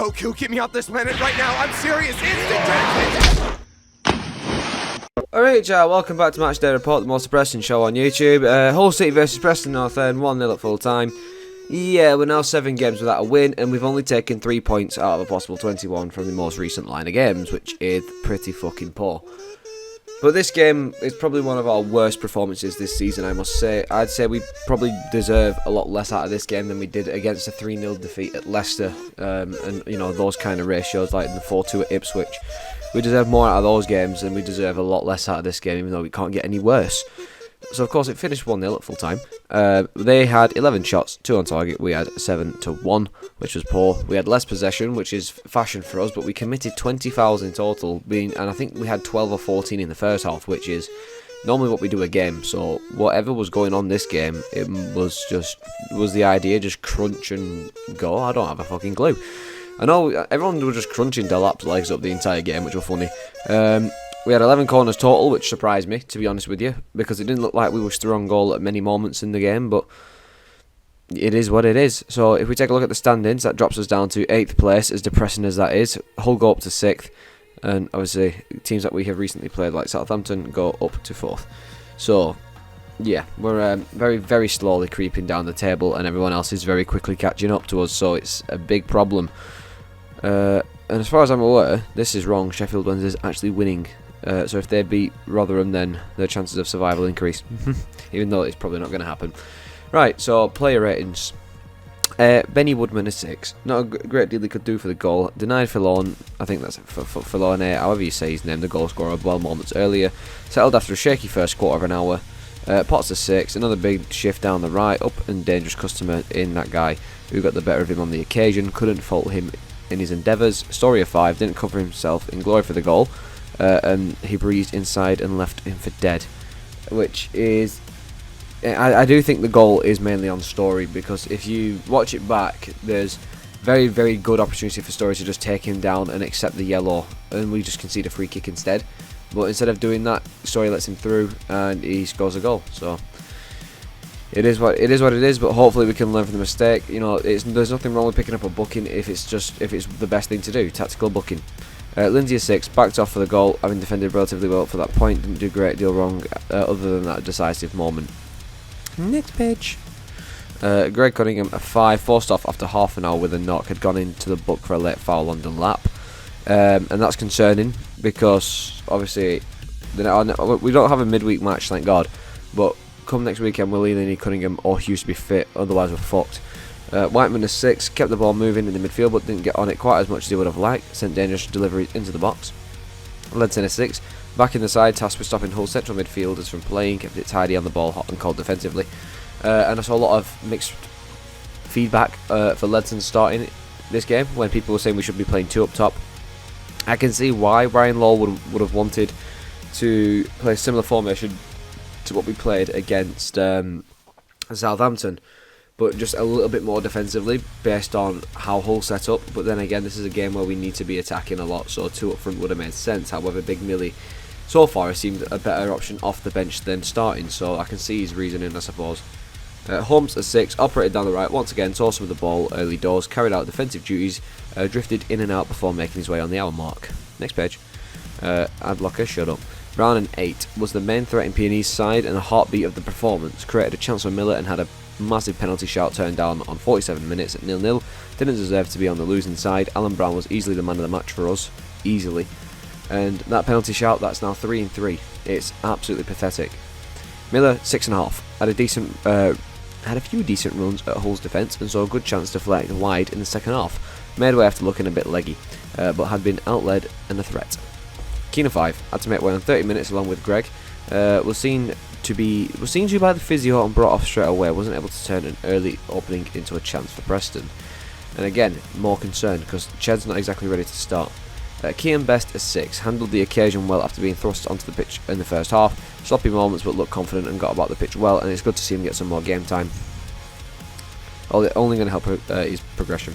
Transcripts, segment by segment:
Goku, get me out this minute right now. I'm serious. Instant transmission. Alright, welcome back to Matchday Report, the most Preston show on YouTube. Hull City versus Preston North End, 1-0 at full time. Yeah, we're now 7 games without a win, and we've only taken 3 points out of a possible 21 from the most recent line of games, which is pretty fucking poor. But this game is probably one of our worst performances this season, I must say. I'd say we probably deserve a lot less out of this game than we did against a 3-0 defeat at Leicester, and you know, those kind of ratios, like the 4-2 at Ipswich. We deserve more out of those games, and we deserve a lot less out of this game, even though we can't get any worse. So, of course, it finished 1-0 at full time. They had 11 shots, 2 on target. We had 7-1, which was poor. We had less possession, which is fashion for us, but we committed 20 fouls in total, and I think we had 12 or 14 in the first half, which is normally what we do a game. So, whatever was going on this game, it was the idea, just crunch and go. I don't have a fucking clue. I know everyone was just crunching Delap's legs up the entire game, which was funny. We had 11 corners total, which surprised me, to be honest with you, because it didn't look like we were strong goal at many moments in the game, but it is what it is. So if we take a look at the standings, that drops us down to 8th place, as depressing as that is. Hull go up to 6th, and obviously teams that we have recently played, like Southampton, go up to 4th. So, yeah, we're very, very slowly creeping down the table, and everyone else is very quickly catching up to us, so it's a big problem. And as far as I'm aware, this is wrong. Sheffield Wednesday is actually winning. So if they beat Rotherham, then their chances of survival increase. Even though it's probably not going to happen. Right, so player ratings. Benny Woodman is 6. Not a great deal he could do for the goal. Denied Forlorn, I think that's Forlorn, however you say his name, the goal scorer, well moments earlier. Settled after a shaky first quarter of an hour. Potts a 6. Another big shift down the right. Up and dangerous customer in that guy who got the better of him on the occasion. Couldn't fault him in his endeavours. Story of 5. Didn't cover himself in glory for the goal. And he breezed inside and left him for dead, which is, I do think the goal is mainly on Story, because if you watch it back, there's very, very good opportunity for Story to just take him down and accept the yellow, and we just concede a free kick instead. But instead of doing that, Story lets him through and he scores a goal. So it is what it is, but hopefully we can learn from the mistake. You know, there's nothing wrong with picking up a booking if it's the best thing to do, tactical booking. Lindsay is 6, backed off for the goal, having defended relatively well for that point, didn't do a great deal wrong other than that decisive moment. Next page. Greg Cunningham a 5, forced off after half an hour with a knock, had gone into the book for a late foul on Dunlap. And that's concerning, because obviously we don't have a midweek match, thank God, but come next weekend we'll either need Cunningham or Hughes to be fit, otherwise we're fucked. Whiteman is 6, kept the ball moving in the midfield but didn't get on it quite as much as he would have liked, sent dangerous deliveries into the box. Ledson is 6, back in the side, tasked with stopping Hull central midfielders from playing, kept it tidy on the ball, hot and cold defensively. And I saw a lot of mixed feedback for Ledson starting this game, when people were saying we should be playing 2 up top. I can see why Ryan Law would have wanted to play a similar formation to what we played against Southampton, but just a little bit more defensively based on how Hull set up. But then again, this is a game where we need to be attacking a lot, so 2 up front would have made sense. However, Big Millie so far has seemed a better option off the bench than starting, so I can see his reasoning, I suppose. Holmes at 6, operated down the right once again, saw some of the ball early doors, carried out defensive duties, drifted in and out before making his way on the hour mark. Next page. Adblocker, shut up. Brown an 8, was the main threat in P&E's side and the heartbeat of the performance, created a chance for Miller and had a massive penalty shout turned down on 47 minutes at 0-0. Didn't deserve to be on the losing side. Alan Brown was easily the man of the match for us, easily. And that penalty shout, that's now 3-3. It's absolutely pathetic. Miller 6.5, had a few decent runs at Hull's defence and saw a good chance to deflect wide in the second half. Made way after looking a bit leggy, but had been outled and a threat. Keane 5, had to make way on 30 minutes along with Greg. Was seen to by the physio and brought off straight away. Wasn't able to turn an early opening into a chance for Preston. And again, more concerned because Ched's not exactly ready to start. Keane Best is 6, handled the occasion well after being thrust onto the pitch in the first half. Sloppy moments but looked confident and got about the pitch well, and it's good to see him get some more game time. Only going to help his progression.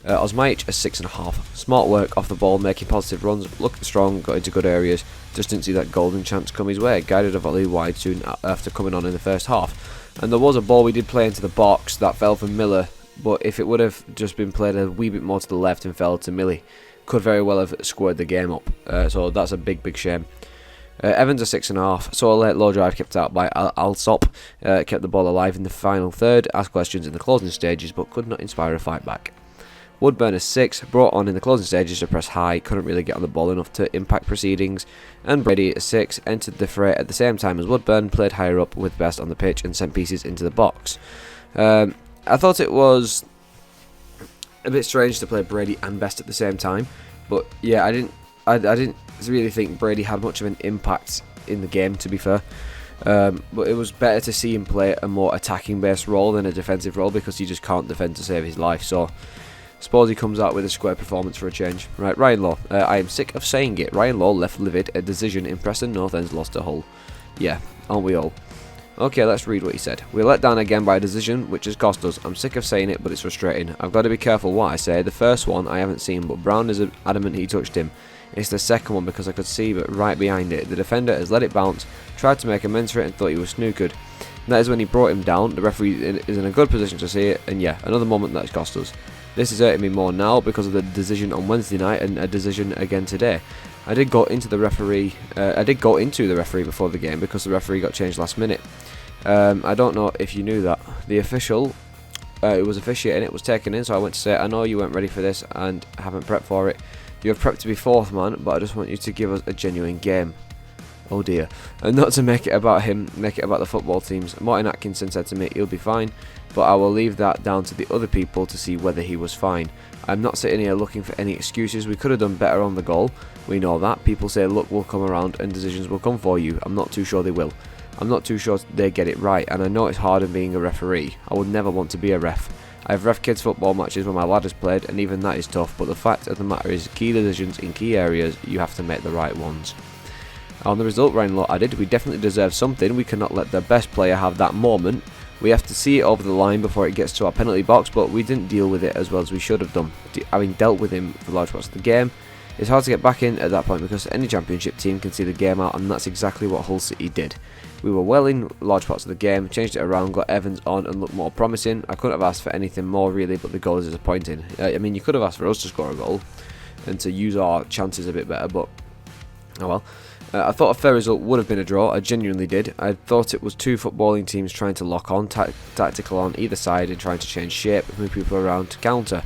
Osmajic a 6.5. Smart work off the ball, making positive runs, looked strong, got into good areas, just didn't see that golden chance come his way. Guided a volley wide soon after coming on in the first half. And there was a ball we did play into the box that fell from Miller but if it would have just been played a wee bit more to the left and fell to Millie, could very well have squared the game up. So that's a big shame. Evans a 6.5. So a late low drive kept out by Alsop. Kept the ball alive in the final third, asked questions in the closing stages, but could not inspire a fight back. Woodburn a 6, brought on in the closing stages to press high, couldn't really get on the ball enough to impact proceedings. And Brady a 6, entered the fray at the same time as Woodburn, played higher up with Best on the pitch and sent pieces into the box. I thought it was a bit strange to play Brady and Best at the same time, but yeah, I didn't really think Brady had much of an impact in the game, to be fair. But it was better to see him play a more attacking based role than a defensive role, because he just can't defend to save his life. So suppose he comes out with a square performance for a change. Right, Ryan Law. I am sick of saying it. Ryan Law left livid. A decision in Preston North End's lost to Hull. Yeah, aren't we all? Okay, let's read what he said. We're let down again by a decision which has cost us. I'm sick of saying it, but it's frustrating. I've got to be careful what I say. The first one I haven't seen, but Brown is adamant he touched him. It's the second one because I could see but right behind it. The defender has let it bounce, tried to make amends for it and thought he was snookered. That is when he brought him down. The referee is in a good position to see it, and yeah, another moment that has cost us. This is hurting me more now because of the decision on Wednesday night and a decision again today. I did go into the referee before the game because the referee got changed last minute. I don't know if you knew that. The official who was officiating it was taken in, so I went to say, I know you weren't ready for this and haven't prepped for it. You have prepped to be fourth man, but I just want you to give us a genuine game. Oh dear. And not to make it about him, make it about the football teams. Martin Atkinson said to me he'll be fine, but I will leave that down to the other people to see whether he was fine. I'm not sitting here looking for any excuses. We could have done better on the goal. We know that. People say luck will come around and decisions will come for you. I'm not too sure they will. I'm not too sure they get it right, and I know it's hard in being a referee. I would never want to be a ref. I've ref kids football matches when my lad has played, and even that is tough, but the fact of the matter is key decisions in key areas, you have to make the right ones. On the result, Ryan Law added, we definitely deserve something. We cannot let the best player have that moment. We have to see it over the line before it gets to our penalty box, but we didn't deal with it as well as we should have done. Having dealt with him for large parts of the game, it's hard to get back in at that point because any championship team can see the game out, and that's exactly what Hull City did. We were well in large parts of the game, changed it around, got Evans on and looked more promising. I couldn't have asked for anything more really, but the goal is disappointing. I mean, you could have asked for us to score a goal and to use our chances a bit better, but oh well. I thought a fair result would have been a draw. I genuinely did. I thought it was two footballing teams trying to lock on, tactical on either side and trying to change shape, move people around to counter.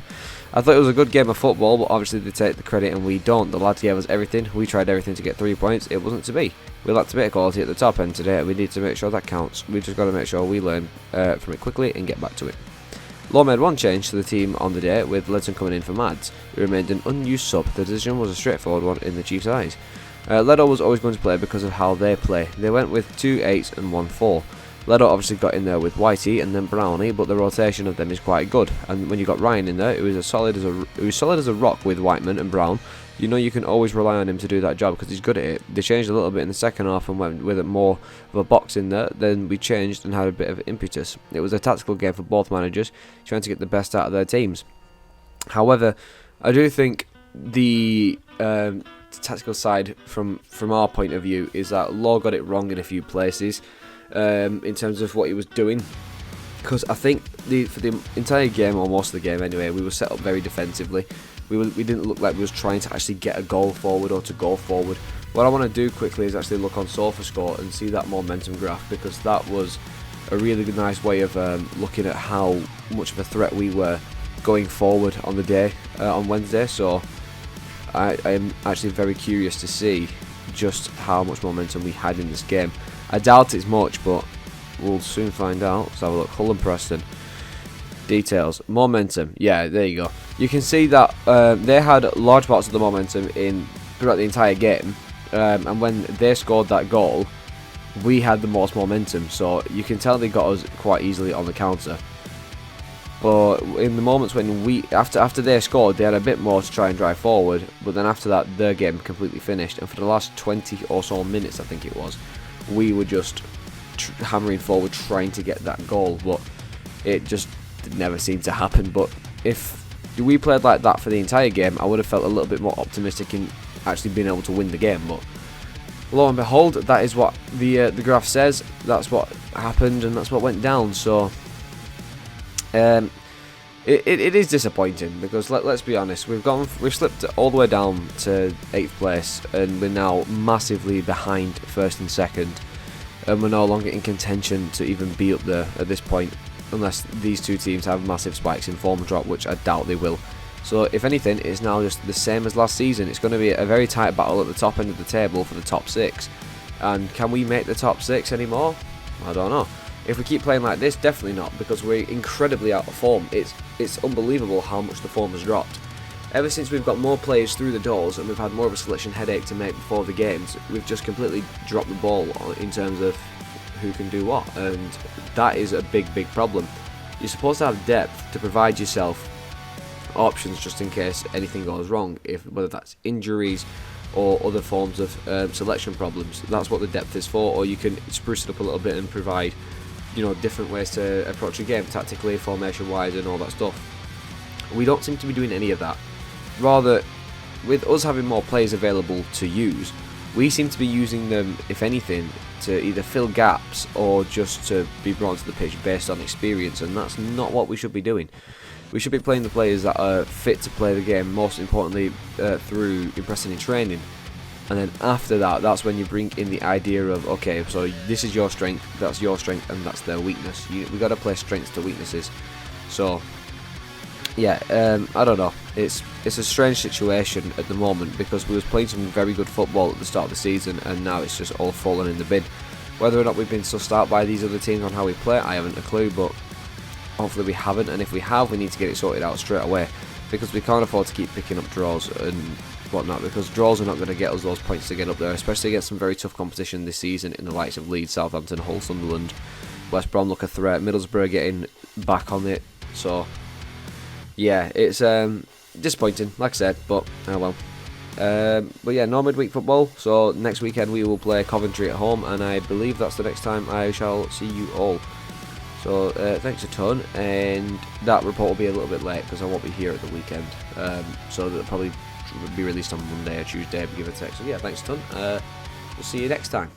I thought it was a good game of football, but obviously they take the credit and we don't. The lads gave us everything. We tried everything to get 3 points. It wasn't to be. We lacked a bit of quality at the top end today. We need to make sure that counts. We've just got to make sure we learn from it quickly and get back to it. Law made one change to the team on the day, with Ledson coming in for Mads. He remained an unused sub. The decision was a straightforward one in the Chiefs' eyes. Ledo was always going to play because of how they play. They went with 2 8s and 1 4. Ledo obviously got in there with Whitey and then Brownie, but the rotation of them is quite good. And when you got Ryan in there, it was solid as a rock with Whiteman and Brown. You know you can always rely on him to do that job because he's good at it. They changed a little bit in the second half and went with it more of a box in there. Then we changed and had a bit of impetus. It was a tactical game for both managers, trying to get the best out of their teams. However, I do think the tactical side from our point of view is that Law got it wrong in a few places in terms of what he was doing, because I think for the entire game, or most of the game anyway, we were set up very defensively. We didn't look like we was trying to actually get a goal forward or to go forward. What I want to do quickly is actually look on SofaScore and see that momentum graph, because that was a really good, nice way of looking at how much of a threat we were going forward on the day on Wednesday. So I am actually very curious to see just how much momentum we had in this game. I doubt it's much, but we'll soon find out. Let's have a look. Hull and Preston. Details. Momentum. Yeah, there you go. You can see that they had large parts of the momentum throughout the entire game. And when they scored that goal, we had the most momentum. So you can tell they got us quite easily on the counter. But in the moments when after they scored, they had a bit more to try and drive forward. But then after that, their game completely finished. And for the last 20 or so minutes, I think it was, we were just hammering forward, trying to get that goal. But it just never seemed to happen. But if we played like that for the entire game, I would have felt a little bit more optimistic in actually being able to win the game. But lo and behold, that is what the graph says. That's what happened, and that's what went down. So It is disappointing because let's be honest, we've slipped all the way down to 8th place and we're now massively behind first and second, and we're no longer in contention to even be up there at this point unless these two teams have massive spikes in form drop, which I doubt they will. So if anything, it's now just the same as last season. It's going to be a very tight battle at the top end of the table for the top 6, and can we make the top 6 anymore? I don't know. If we keep playing like this, definitely not, because we're incredibly out of form. It's unbelievable how much the form has dropped. Ever since we've got more players through the doors and we've had more of a selection headache to make before the games, we've just completely dropped the ball in terms of who can do what, and that is a big problem. You're supposed to have depth to provide yourself options just in case anything goes wrong, whether that's injuries or other forms of selection problems. That's what the depth is for, or you can spruce it up a little bit and provide, you know, different ways to approach a game tactically, formation wise, and all that stuff. We don't seem to be doing any of that. Rather, with us having more players available to use, we seem to be using them, if anything, to either fill gaps or just to be brought to the pitch based on experience, and that's not what we should be doing. We should be playing the players that are fit to play the game, most importantly through impressing in training. And then after that, that's when you bring in the idea of, okay, so this is your strength, that's your strength, and that's their weakness. We got to play strengths to weaknesses. So, yeah, I don't know. It's a strange situation at the moment because we was playing some very good football at the start of the season, and now it's just all fallen in the bin. Whether or not we've been sussed out by these other teams on how we play, I haven't a clue, but hopefully we haven't, and if we have, we need to get it sorted out straight away, because we can't afford to keep picking up draws and whatnot, because draws are not going to get us those points to get up there, especially against some very tough competition this season in the likes of Leeds, Southampton, Hull, Sunderland, West Brom look a threat, Middlesbrough getting back on it. So yeah, it's disappointing, like I said, but oh well. But yeah, no midweek football, so next weekend we will play Coventry at home, and I believe that's the next time I shall see you all. So thanks a ton, and that report will be a little bit late because I won't be here at the weekend, so that'll probably be released on Monday or Tuesday, give or take. So yeah, thanks a ton. We'll see you next time.